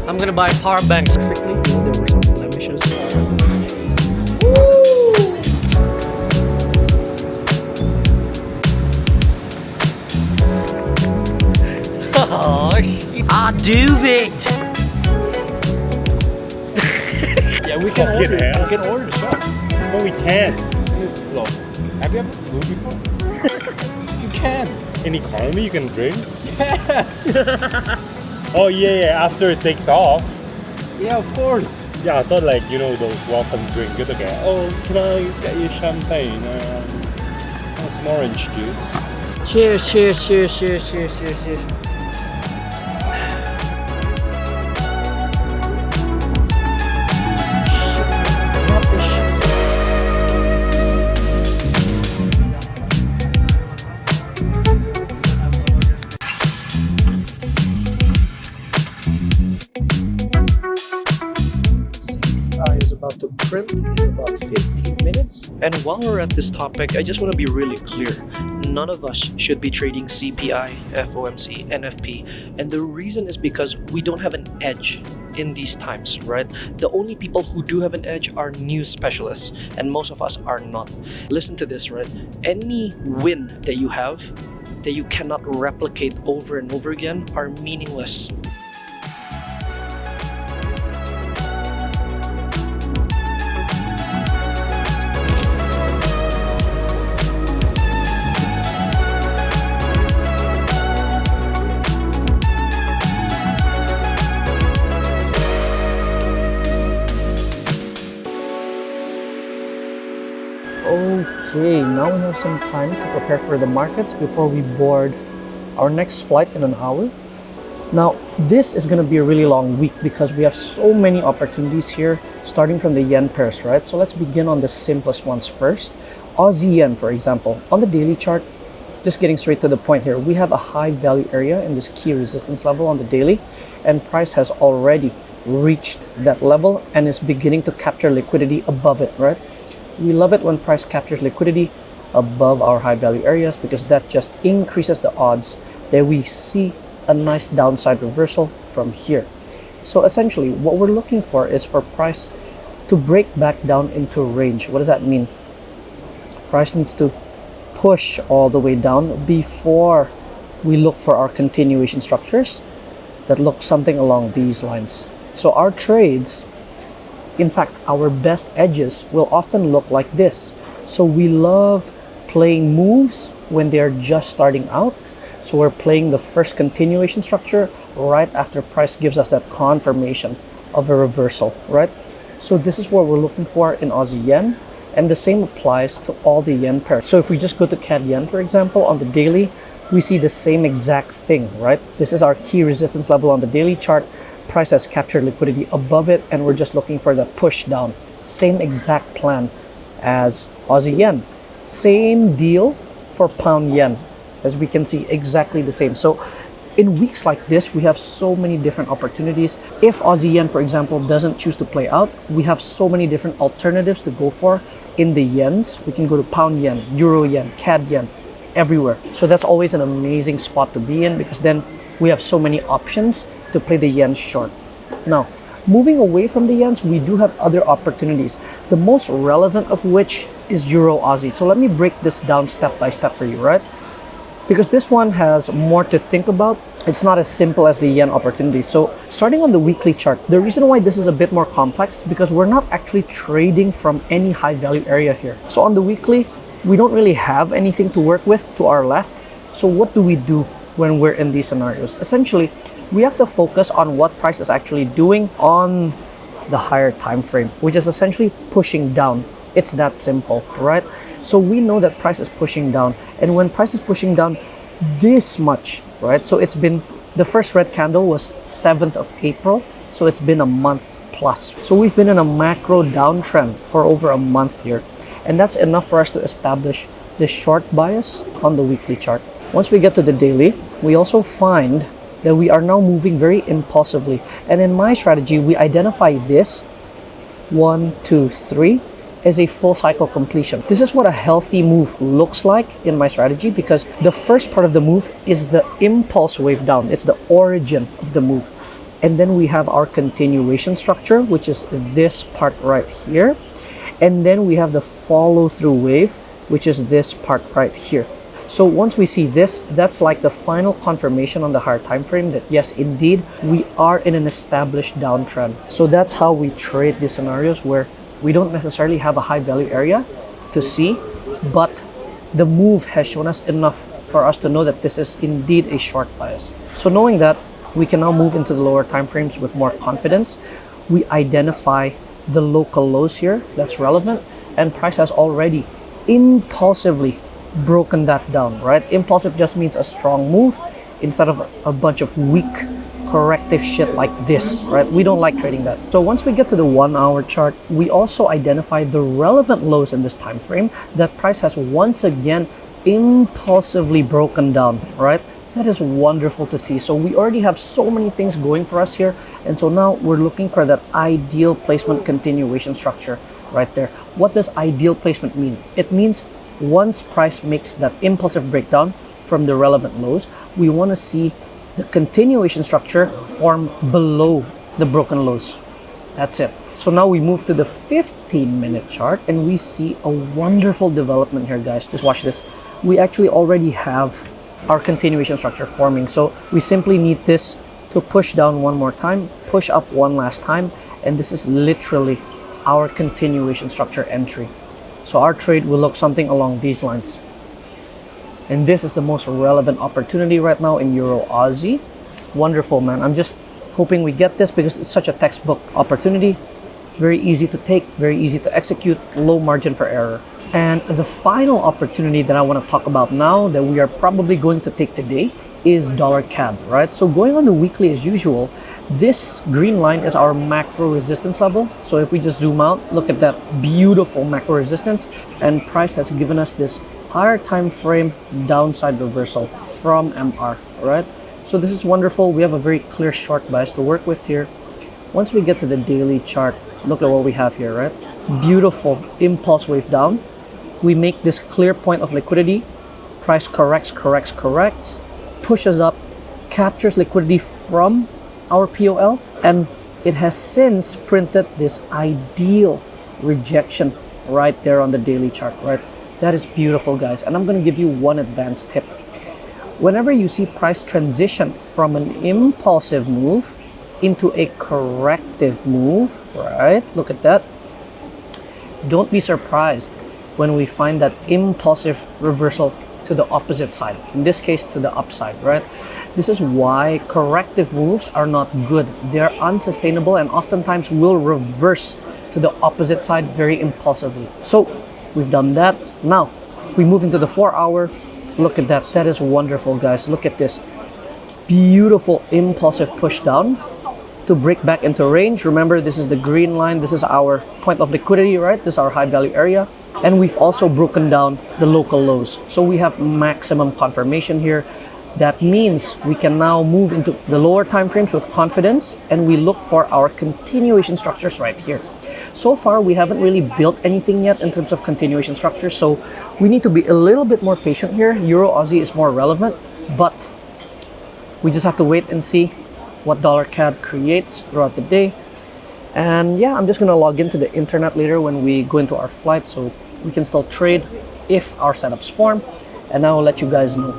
I'm gonna buy power banks. Perfectly, there were some blemishes. Oh shit! AUDJPY! Yeah, we can order the shot. No, we can't. Look, have you ever flew before? You can. In economy, you can drink. Yes. Oh yeah, after it takes off. Yeah, of course. Yeah, I thought like, you know, those welcome drink. Good okay. Oh, can I get you champagne? Some orange juice. Cheers! Cheers! Cheers! Cheers! Cheers! Cheers! Cheers! Is about to print in about 15 minutes. And while we're at this topic, I just want to be really clear. None of us should be trading CPI, FOMC, NFP. And the reason is because we don't have an edge in these times, right? The only people who do have an edge are news specialists, and most of us are not. Listen to this, right? Any win that you have that you cannot replicate over and over again are meaningless. Okay, now we have some time to prepare for the markets before we board our next flight in an hour. Now, this is going to be a really long week because we have so many opportunities here, starting from the yen pairs, right? So let's begin on the simplest ones first. Aussie yen, for example, on the daily chart, just getting straight to the point here, we have a high value area in this key resistance level on the daily, and price has already reached that level and is beginning to capture liquidity above it, right? We love it when price captures liquidity above our high value areas because that just increases the odds that we see a nice downside reversal from here. So essentially what we're looking for is for price to break back down into range. What does that mean? Price needs to push all the way down before we look for our continuation structures that look something along these lines. So our trades, in fact, our best edges will often look like this. So we love playing moves when they're just starting out. So we're playing the first continuation structure right after price gives us that confirmation of a reversal, right? So this is what we're looking for in Aussie yen, and the same applies to all the yen pairs. So if we just go to CAD yen, for example, on the daily, we see the same exact thing, right? This is our key resistance level on the daily chart. Price has captured liquidity above it, and we're just looking for that push down. Same exact plan as Aussie yen. Same deal for pound yen. As we can see, exactly the same. So in weeks like this, we have so many different opportunities. If Aussie yen, for example, doesn't choose to play out, we have so many different alternatives to go for in the yens. We can go to pound yen, euro yen, CAD yen, everywhere. So that's always an amazing spot to be in because then we have so many options to play the yen short. Now, moving away from the yens, we do have other opportunities, the most relevant of which is Euro Aussie. So let me break this down step by step for you, right? Because this one has more to think about. It's not as simple as the yen opportunity. So starting on the weekly chart, the reason why this is a bit more complex is because we're not actually trading from any high value area here. So on the weekly, we don't really have anything to work with to our left. So what do we do when we're in these scenarios? Essentially, we have to focus on what price is actually doing on the higher time frame, which is essentially pushing down. It's that simple, right? So we know that price is pushing down, and when price is pushing down this much, right? So it's been, the first red candle was 7th of April, so it's been a month plus. So we've been in a macro downtrend for over a month here, and that's enough for us to establish this short bias on the weekly chart. Once we get to the daily, we also find that we are now moving very impulsively. And in my strategy, we identify this 1, 2, 3 as a full cycle completion. This is what a healthy move looks like in my strategy, because the first part of the move is the impulse wave down. It's the origin of the move. And then we have our continuation structure, which is this part right here. And then we have the follow through wave, which is this part right here. So once we see this, that's like the final confirmation on the higher time frame that yes, indeed, we are in an established downtrend. So that's how we trade these scenarios where we don't necessarily have a high value area to see, but the move has shown us enough for us to know that this is indeed a short bias. So knowing that, we can now move into the lower time frames with more confidence. We identify the local lows here that's relevant, and price has already impulsively broken that down, right? Impulsive just means a strong move instead of a bunch of weak corrective shit like this, right? We don't like trading that. So once we get to the 1 hour chart, we also identify the relevant lows in this time frame that price has once again impulsively broken down, right? That is wonderful to see. So we already have so many things going for us here, and so now we're looking for that ideal placement continuation structure right there. What does ideal placement mean? It means once price makes that impulsive breakdown from the relevant lows, we want to see the continuation structure form below the broken lows. That's it. So now we move to the 15-minute chart, and we see a wonderful development here, guys. Just watch this. We actually already have our continuation structure forming. So we simply need this to push down one more time, push up one last time, and this is literally our continuation structure entry. So our trade will look something along these lines. And this is the most relevant opportunity right now in Euro Aussie. Wonderful, man. I'm just hoping we get this because it's such a textbook opportunity. Very easy to take, very easy to execute, low margin for error. And the final opportunity that I want to talk about now that we are probably going to take today is dollar CAD, right? So going on the weekly as usual, this green line is our macro resistance level. So if we just zoom out, look at that beautiful macro resistance, and price has given us this higher time frame downside reversal from MR, right? So this is wonderful. We have a very clear short bias to work with here. Once we get to the daily chart, look at what we have here, right? Beautiful impulse wave down. We make this clear point of liquidity. Price corrects, pushes up, captures liquidity from our POL, and it has since printed this ideal rejection right there on the daily chart, right? That is beautiful, guys. And I'm going to give you one advanced tip. Whenever you see price transition from an impulsive move into a corrective move, right? Look at that. Don't be surprised when we find that impulsive reversal to the opposite side, in this case to the upside, right? This is why corrective moves are not good. They're unsustainable and oftentimes will reverse to the opposite side very impulsively. So we've done that. Now we move into the 4 hour. Look at that. That is wonderful, guys. Look at this beautiful impulsive push down to break back into range. Remember, this is the green line. This is our point of liquidity, right? This is our high value area. And we've also broken down the local lows. So we have maximum confirmation here. That means we can now move into the lower time frames with confidence, and we look for our continuation structures right here. So far, we haven't really built anything yet in terms of continuation structures, so we need to be a little bit more patient here. Euro Aussie is more relevant, but we just have to wait and see what dollar CAD creates throughout the day. And yeah, I'm just gonna log into the internet later when we go into our flight, so we can still trade if our setups form, and I will let you guys know.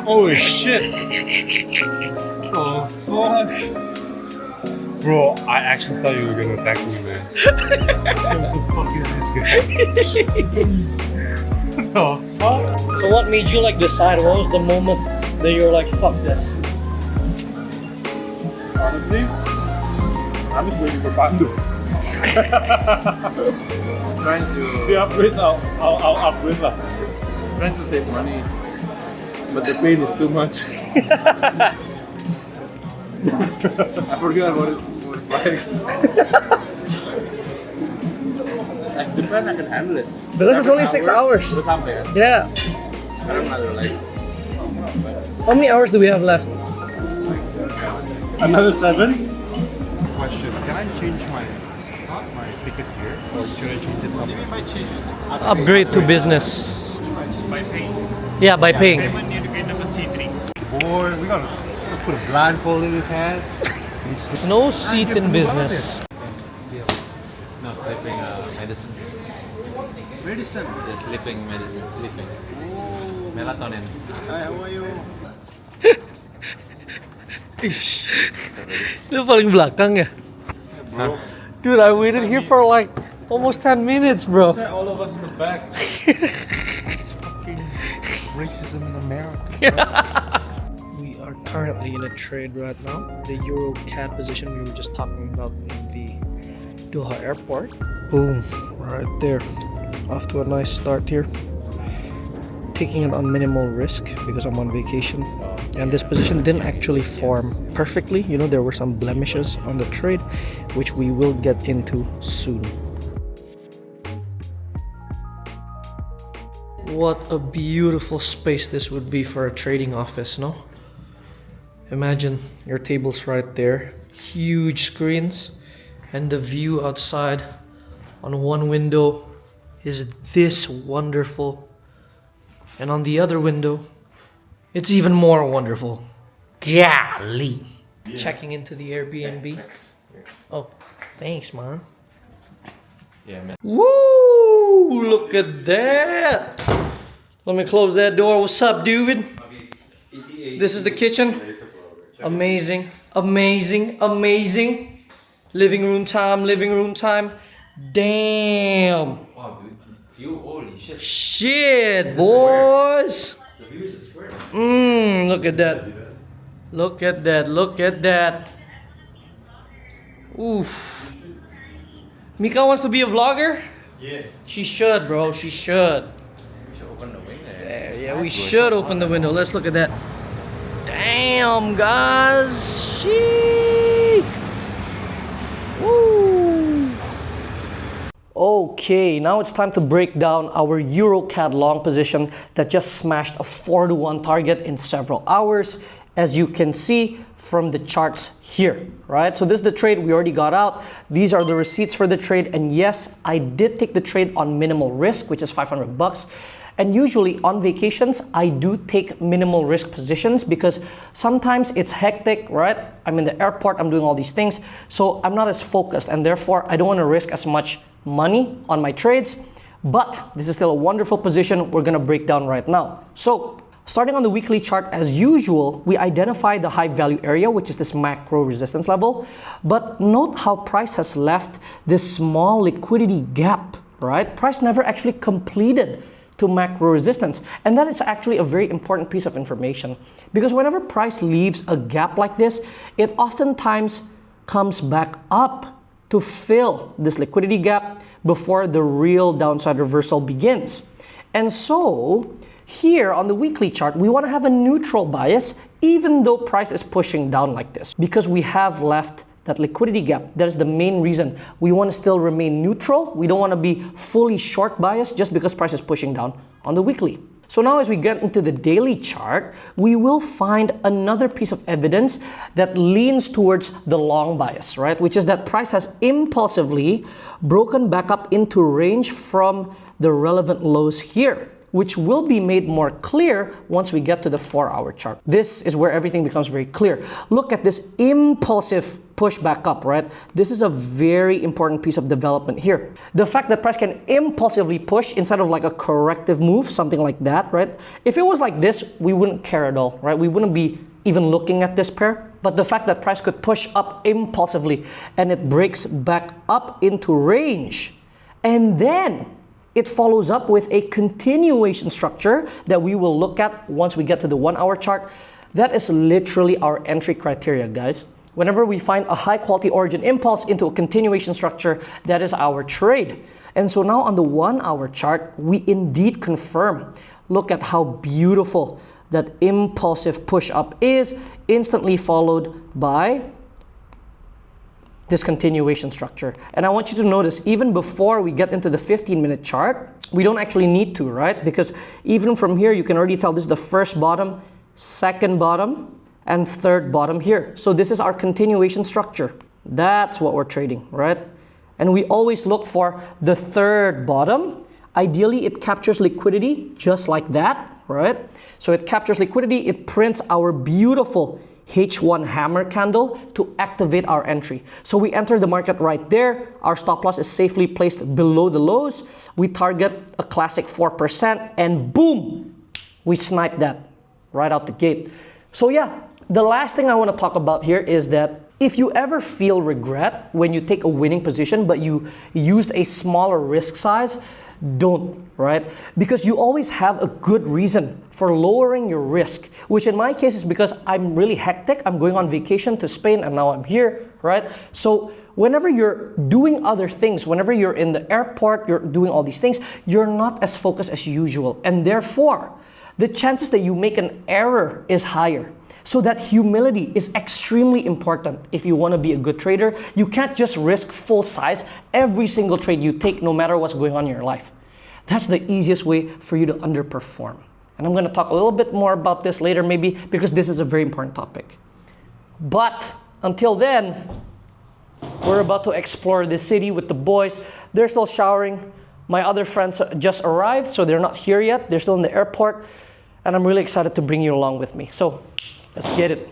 Holy shit! Oh fuck! Bro, I actually thought you were gonna attack me, man. What the fuck is this guy? What the fuck? So what made you like decide? What was the moment that you were like, fuck this? Honestly, I'm just waiting for Pandu. Trying to The upgrades, I'll upgrade lah. trying to save money, but the pain is too much. I forgot what it was like. Like Japan, I can handle it. But this is only 6 hours. Udah sampai ya. Yeah. Sekarang another like How many hours do we have left? Another 7? Question: can I change my ticket here, or should I change it somewhere? Upgrade to business. By paying. Yeah, by paying. Payment need to get number C3. Boy, we gotta put a blindfold in his hands. There's no seats in business. No, sleeping medicine. Medicine. The sleeping medicine, sleeping. Melatonin. Hi, how are you? Itu paling belakang ya? Bro, Dude, I waited here for like almost 10 minutes, bro. All of us in the back. it's fucking racism in America. We are currently in a trade right now. The EURCAD position we were just talking about in the Doha airport. Boom, right there. Off to a nice start here. Taking it on minimal risk because I'm on vacation. And this position didn't actually form perfectly. You know, there were some blemishes on the trade, which we will get into soon. What a beautiful space this would be for a trading office, no? Imagine your tables right there, huge screens, and the view outside on one window is this wonderful. And on the other window, it's even more wonderful. Golly. Yeah. Checking into the Airbnb. Oh, thanks, man. Yeah, man. Woo! Look at that. Let me close that door. What's up, dude? This is the kitchen. Amazing, amazing, amazing. Living room time, living room time. Damn. Wow, dude. View, holy shit. Shit, boys. The view is a square. Look at that. Look at that. Look at that. Oof. Mika wants to be a vlogger? Yeah. She should, bro. She should. We should open the window. Yeah, we should open the window. Let's look at that. Damn, guys. Sheesh. Woo. Okay, now it's time to break down our EURCAD long position that just smashed a 4-to-1 target in several hours, as you can see from the charts here, right? So this is the trade we already got out. These are the receipts for the trade, and yes, I did take the trade on minimal risk, which is $500. And usually on vacations, I do take minimal risk positions because sometimes it's hectic, right? I'm in the airport, I'm doing all these things, so I'm not as focused, and therefore I don't want to risk as much money on my trades. But this is still a wonderful position we're gonna break down right now. So starting on the weekly chart, as usual, we identify the high value area, which is this macro resistance level. But note how price has left this small liquidity gap, right? Price never actually completed to macro resistance. And that is actually a very important piece of information, because whenever price leaves a gap like this, it oftentimes comes back up to fill this liquidity gap before the real downside reversal begins. And so here on the weekly chart, we want to have a neutral bias even though price is pushing down like this, because we have left that liquidity gap. That is the main reason we want to still remain neutral. We don't want to be fully short biased just because price is pushing down on the weekly. So now as we get into the daily chart, we will find another piece of evidence that leans towards the long bias, right? Which is that price has impulsively broken back up into range from the relevant lows here, which will be made more clear once we get to the 4-hour chart. This is where everything becomes very clear. Look at this impulsive push back up, right? This is a very important piece of development here. The fact that price can impulsively push instead of like a corrective move, something like that, right? If it was like this, we wouldn't care at all, right? We wouldn't be even looking at this pair. But the fact that price could push up impulsively and it breaks back up into range, and then it follows up with a continuation structure that we will look at once we get to the 1-hour chart. That is literally our entry criteria, guys. Whenever we find a high quality origin impulse into a continuation structure, that is our trade. And so now on the 1-hour chart, we indeed confirm. Look at how beautiful that impulsive push up is, instantly followed by this continuation structure. And I want you to notice, even before we get into the 15-minute chart, we don't actually need to, right? Because even from here, you can already tell this is the first bottom, second bottom, and third bottom here. So this is our continuation structure. That's what we're trading, right? And we always look for the third bottom. Ideally, it captures liquidity just like that, right? So it captures liquidity, it prints our beautiful H1 hammer candle to activate our entry. So we enter the market right there. Our stop loss is safely placed below the lows. We target a classic 4% and boom, we snipe that right out the gate. So yeah, the last thing I want to talk about here is that if you ever feel regret when you take a winning position but you used a smaller risk size, don't, right? Because you always have a good reason for lowering your risk, which in my case is because I'm really hectic. I'm going on vacation to Spain and now I'm here, right? So whenever you're doing other things, whenever you're in the airport, you're doing all these things, you're not as focused as usual. And therefore, the chances that you make an error is higher. So that humility is extremely important if you want to be a good trader. You can't just risk full size every single trade you take, no matter what's going on in your life. That's the easiest way for you to underperform. And I'm going to talk a little bit more about this later, maybe, because this is a very important topic. But until then, we're about to explore the city with the boys. They're still showering. My other friends just arrived, so they're not here yet. They're still in the airport. And I'm really excited to bring you along with me. So let's get it.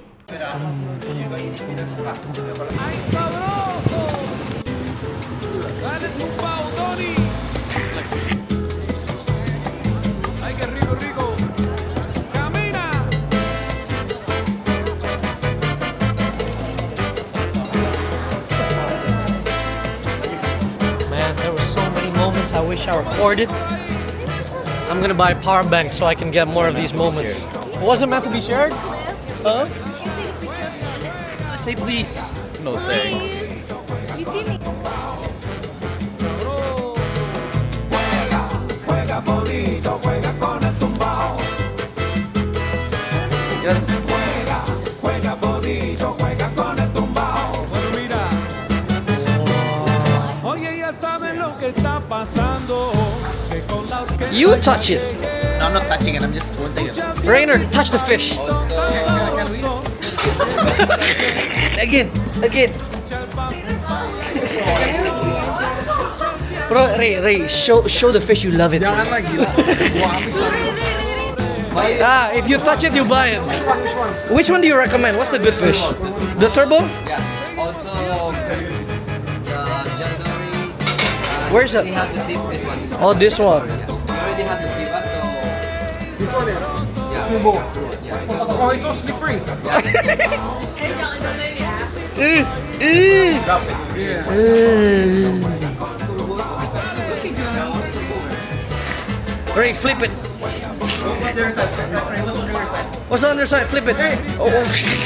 Man, there were so many moments I wish I recorded. I'm gonna buy a power bank so I can get more of these moments. Was it meant to be shared? Huh? Say please. No thanks. You touch it. No, I'm not touching it. I'm just wanting it. Rainer, touch the fish. Again. Bro, Ray, show the fish you love it. If you touch it, you buy it. Which one? Which one do you recommend? What's the good fish? The turbo? Yeah. Also, January. Where's it? We have the same this one. Oh, this one. We already have the same, so This one, yeah. Turbo. Yeah. Oh, it's so slippery. Ray, flip it. What's on the other side? Flip it. Oh shit.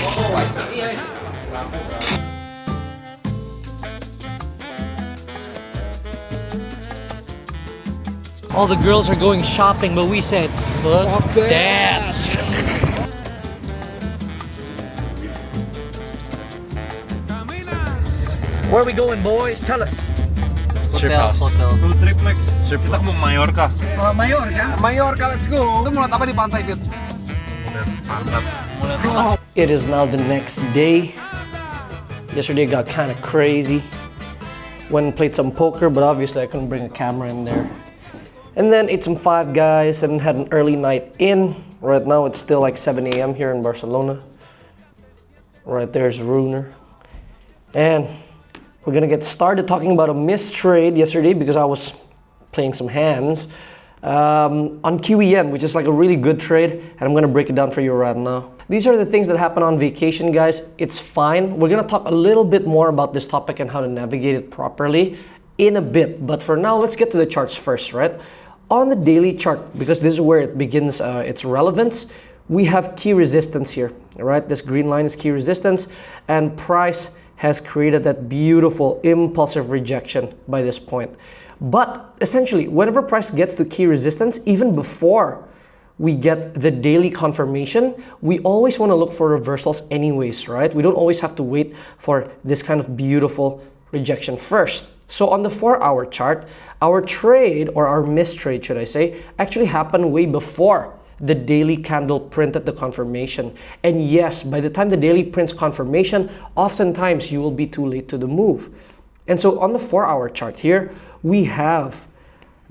All the girls are going shopping, but we said, fuck that. Where are we going, boys? Tell us. Strip house. Hotel. Road trip next. Kita mo Mallorca. Mallorca, let's go. Ito muna tapa di pantai, Fit. It is now the next day. Yesterday got kind of crazy. Went and played some poker, but obviously I couldn't bring a camera in there. And then ate some Five Guys and had an early night in. Right now it's still like 7 a.m. here in Barcelona. Right there's Runer. And we're gonna get started talking about a missed trade yesterday because I was playing some hands on QEN, which is like a really good trade, and I'm gonna break it down for you right now. These are the things that happen on vacation, guys. It's fine. We're gonna talk a little bit more about this topic and how to navigate it properly in a bit, but for now, let's get to the charts first, right? On the daily chart, because this is where it begins its relevance, we have key resistance here, right? This green line is key resistance, and price has created that beautiful impulsive rejection by this point. But essentially, whenever price gets to key resistance, even before we get the daily confirmation, we always want to look for reversals anyways, right? We don't always have to wait for this kind of beautiful rejection first. So on the 4-hour chart, our trade, or our missed trade, should I say, actually happened way before the daily candle printed the confirmation. And yes, by the time the daily prints confirmation, oftentimes you will be too late to the move. And so on the 4-hour chart here, we have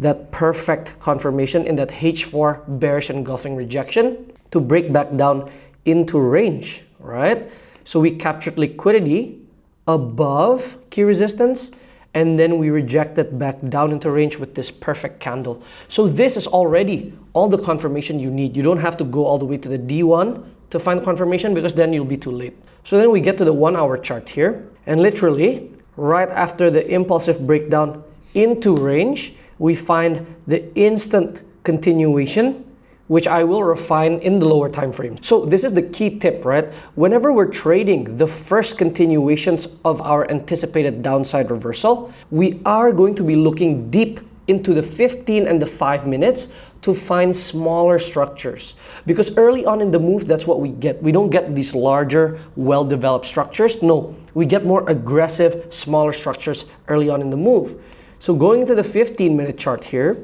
that perfect confirmation in that H4 bearish engulfing rejection to break back down into range, right? So we captured liquidity above key resistance, and then we rejected back down into range with this perfect candle. So this is already all the confirmation you need. You don't have to go all the way to the D1 to find confirmation, because then you'll be too late. So then we get to the 1 hour chart here, and literally right after the impulsive breakdown into range, we find the instant continuation, which I will refine in the lower time frame. So this is the key tip, right? Whenever we're trading the first continuations of our anticipated downside reversal, we are going to be looking deep into the 15 and the 5 minutes to find smaller structures. Because early on in the move, that's what we get. We don't get these larger, well-developed structures. No, we get more aggressive, smaller structures early on in the move. So going into the 15-minute chart here,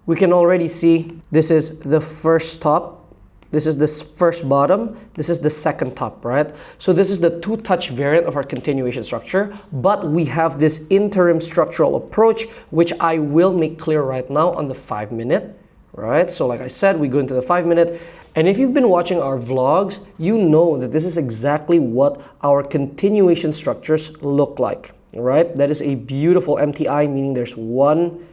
we can already see this is the first top, this is the first bottom, this is the second top, right? So this is the two-touch variant of our continuation structure, but we have this interim structural approach, which I will make clear right now on the 5-minute, right? So like I said, we go into the 5-minute, and if you've been watching our vlogs, you know that this is exactly what our continuation structures look like, right? That is a beautiful MTI, meaning there's 1,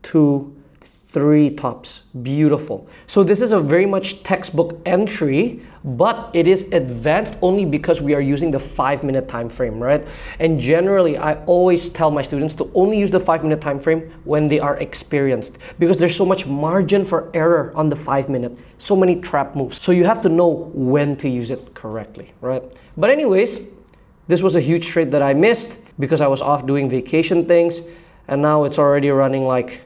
2, 3 tops. Beautiful. So this is a very much textbook entry, but it is advanced only because we are using the 5-minute time frame, right? And generally, I always tell my students to only use the 5-minute time frame when they are experienced, because there's so much margin for error on the 5-minute, so many trap moves. So you have to know when to use it correctly, right? But anyways, this was a huge trade that I missed because I was off doing vacation things, and now it's already running like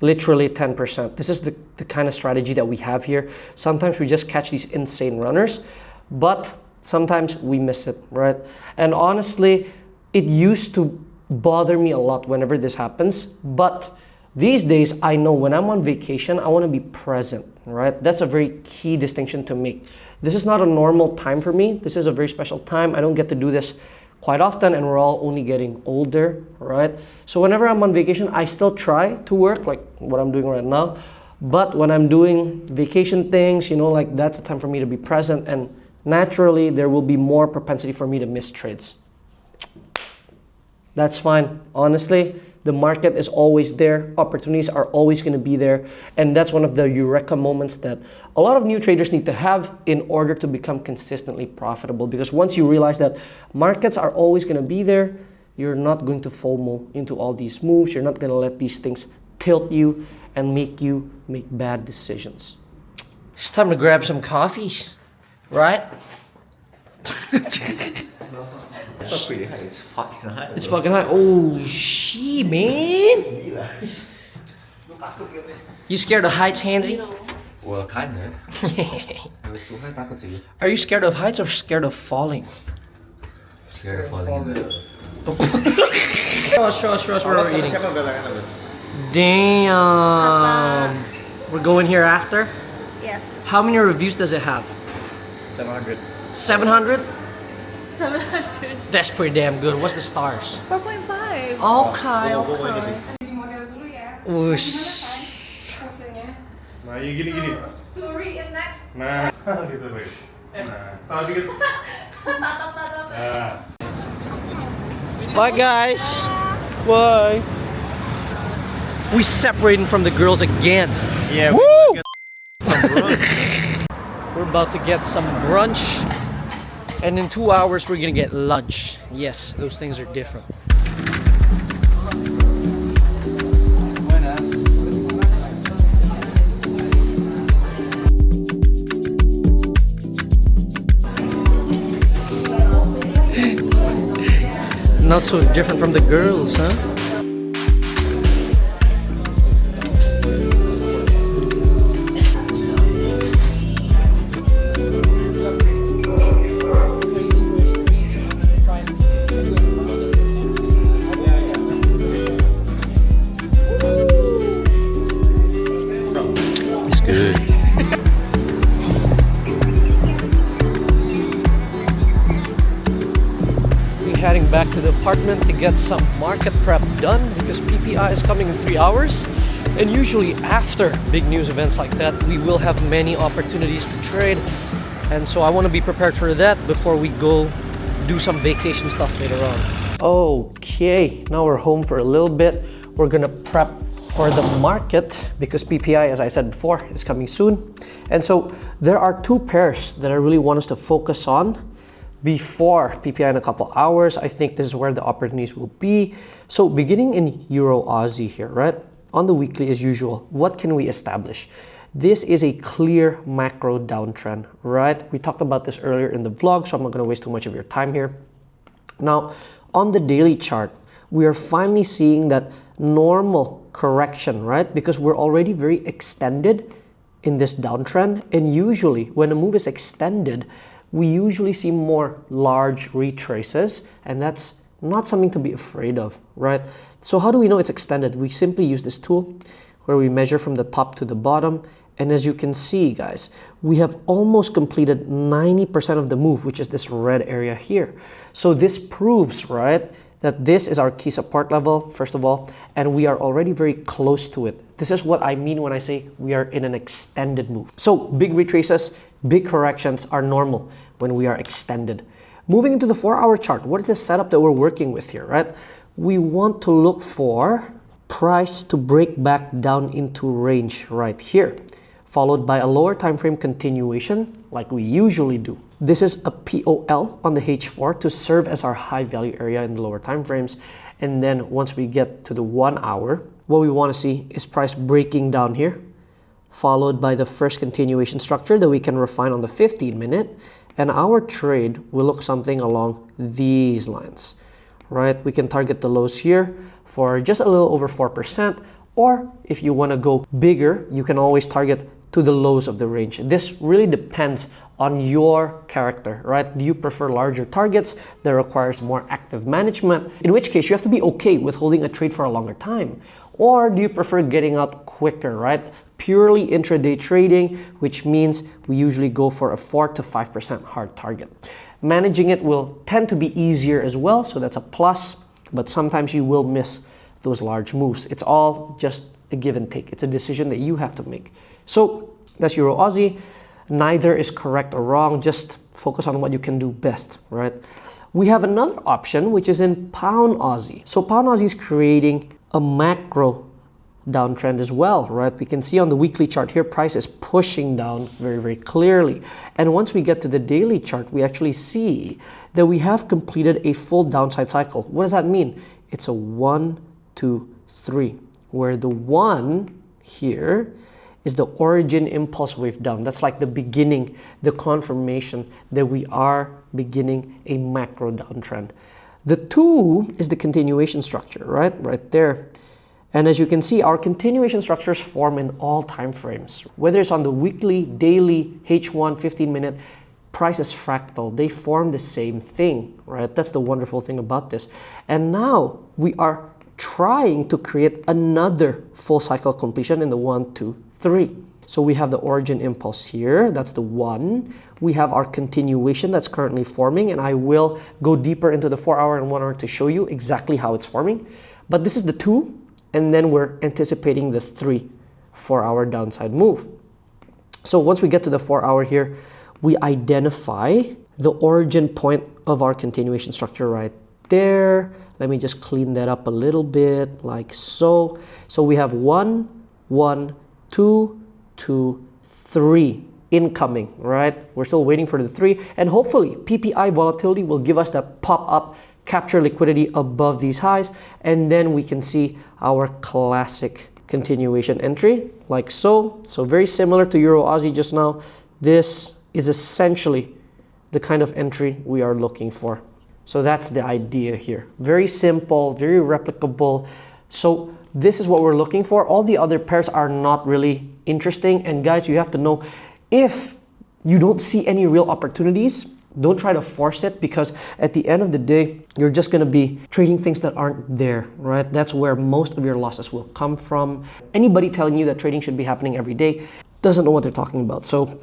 literally 10%. This is the kind of strategy that we have here. Sometimes we just catch these insane runners, but sometimes we miss it, right? And honestly, it used to bother me a lot whenever this happens, but these days I know when I'm on vacation, I want to be present, right? That's a very key distinction to make. This is not a normal time for me. This is a very special time. I don't get to do this quite often, and we're all only getting older, right? So whenever I'm on vacation, I still try to work like what I'm doing right now. But when I'm doing vacation things, you know, like that's the time for me to be present, and naturally there will be more propensity for me to miss trades. That's fine. Honestly, the market is always there. Opportunities are always going to be there. And that's one of the eureka moments that a lot of new traders need to have in order to become consistently profitable. Because once you realize that markets are always going to be there, you're not going to FOMO into all these moves. You're not going to let these things tilt you and make you make bad decisions. It's time to grab some coffees, right? It's pretty high. It's fucking high. It's fucking high. Oh, shit, man. You scared of heights, Hansy? Well, kinda. Are you scared of heights or scared of falling? Scared of falling. Show us what we're eating. Damn. We're going here after? Yes. How many reviews does it have? 700. 700? 700. That's pretty damn good. What's the stars? 4.5. Okay. Jadi model dulu ya. Whoosh. Hasilnya. Nah, ya gini. To reenact. Nah, gitu baik. Nah, tahu dikit. Tatap. Nah. Bye, guys. Bye. We separating from the girls again. Yeah. Woo! We're about to get some brunch. And in 2 hours, we're gonna get lunch. Yes, those things are different. Not so different from the girls, huh? Heading back to the apartment to get some market prep done because PPI is coming in 3 hours, and usually after big news events like that we will have many opportunities to trade. And so I want to be prepared for that before we go do some vacation stuff later on. Okay, now we're home for a little bit. We're gonna prep for the market because PPI, as I said before, is coming soon. And so there are two pairs that I really want us to focus on before PPI in a couple hours. I think this is where the opportunities will be. So beginning in Euro Aussie here, right? On the weekly as usual, what can we establish? This is a clear macro downtrend, right? We talked about this earlier in the vlog, so I'm not gonna waste too much of your time here. Now, on the daily chart, we are finally seeing that normal correction, right? Because we're already very extended in this downtrend. And usually when a move is extended, we usually see more large retraces, and that's not something to be afraid of, right? So how do we know it's extended? We simply use this tool where we measure from the top to the bottom. And as you can see, guys, we have almost completed 90% of the move, which is this red area here. So this proves, right, that this is our key support level, first of all, and we are already very close to it. This is what I mean when I say we are in an extended move. So big retraces, big corrections are normal when we are extended. Moving into the 4-hour chart, what is the setup that we're working with here, right? We want to look for price to break back down into range right here, followed by a lower time frame continuation like we usually do. This is a POL on the H4 to serve as our high value area in the lower time frames. And then once we get to the 1 hour, what we want to see is price breaking down here, followed by the first continuation structure that we can refine on the 15-minute. And our trade will look something along these lines, right? We can target the lows here for just a little over 4%, or if you want to go bigger, you can always target to the lows of the range. This really depends on your character, right? Do you prefer larger targets that requires more active management? In which case, you have to be okay with holding a trade for a longer time. Or do you prefer getting out quicker, right? Purely intraday trading, which means we usually go for a 4 to 5% hard target. Managing it will tend to be easier as well, so that's a plus, but sometimes you will miss those large moves. It's all just a give and take. It's a decision that you have to make. So that's Euro Aussie. Neither is correct or wrong, just focus on what you can do best, right? We have another option, which is in Pound Aussie. So Pound Aussie is creating a macro downtrend as well, right? We can see on the weekly chart here, price is pushing down very, very clearly. And once we get to the daily chart, we actually see that we have completed a full downside cycle. What does that mean? It's a 1, 2, 3, where the 1 here is the origin impulse wave down. That's like the beginning, the confirmation that we are beginning a macro downtrend. The 2 is the continuation structure, right? Right there. And as you can see, our continuation structures form in all time frames. Whether it's on the weekly, daily, H1, 15-minute, price is fractal. They form the same thing, right? That's the wonderful thing about this. And now we are trying to create another full cycle completion in the 1, 2, 3. So we have the origin impulse here, that's the 1. We have our continuation that's currently forming, and I will go deeper into the 4-hour and 1 hour to show you exactly how it's forming. But this is the 2, and then we're anticipating the 3 4-hour downside move. So once we get to the 4-hour here, we identify the origin point of our continuation structure right there. Let me just clean that up a little bit, like so. So we have 1, 1, 2, 2, 3 incoming, right? We're still waiting for the 3, and hopefully PPI volatility will give us that pop-up, capture liquidity above these highs, and then we can see our classic continuation entry, like so. So very similar to Euro Aussie just now. This is essentially the kind of entry we are looking for. So that's the idea here. Very simple, very replicable. So this is what we're looking for. All the other pairs are not really interesting. And guys, you have to know, if you don't see any real opportunities, don't try to force it, because at the end of the day, you're just going to be trading things that aren't there, right? That's where most of your losses will come from. Anybody telling you that trading should be happening every day doesn't know what they're talking about. So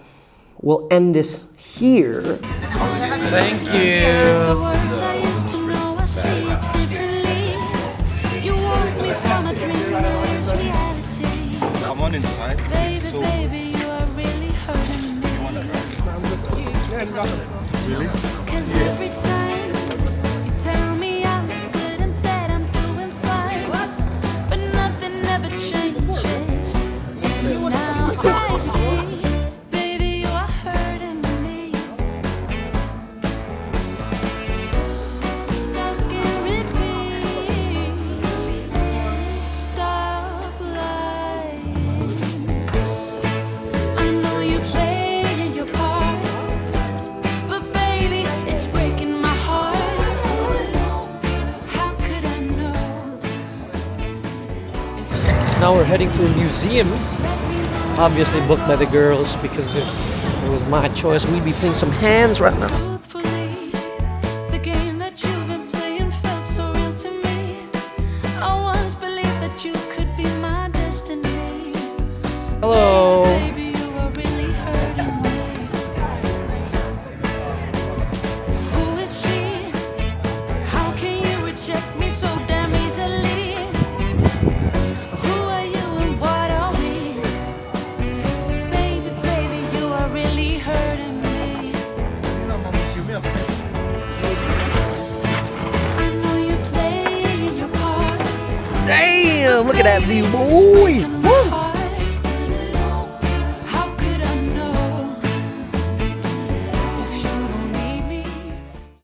we'll end this here. Thank you. Come on inside. Baby, you are really hurting me. Really? Cause every time you tell me I'm good and that I'm doing fine, but nothing ever changes. Now I see, baby, you are hurting me. Stuck in repeat. Stop lying. I know you playing your part, but baby, it's breaking my heart. How could I know? Now we're heading to a museum. Obviously booked by the girls because if it was my choice, we'd be playing some hands right now. Truthfully, the game that you've been playing felt so real to me. I once believed that you could be my destiny. Hello. Baby, you are really hurting me. Who is she? How can you reject me so damn easily? Who are you and what are we? Baby, baby, you are really hurting me. I know you're playing your part. Damn, look at that view, boy. Woo!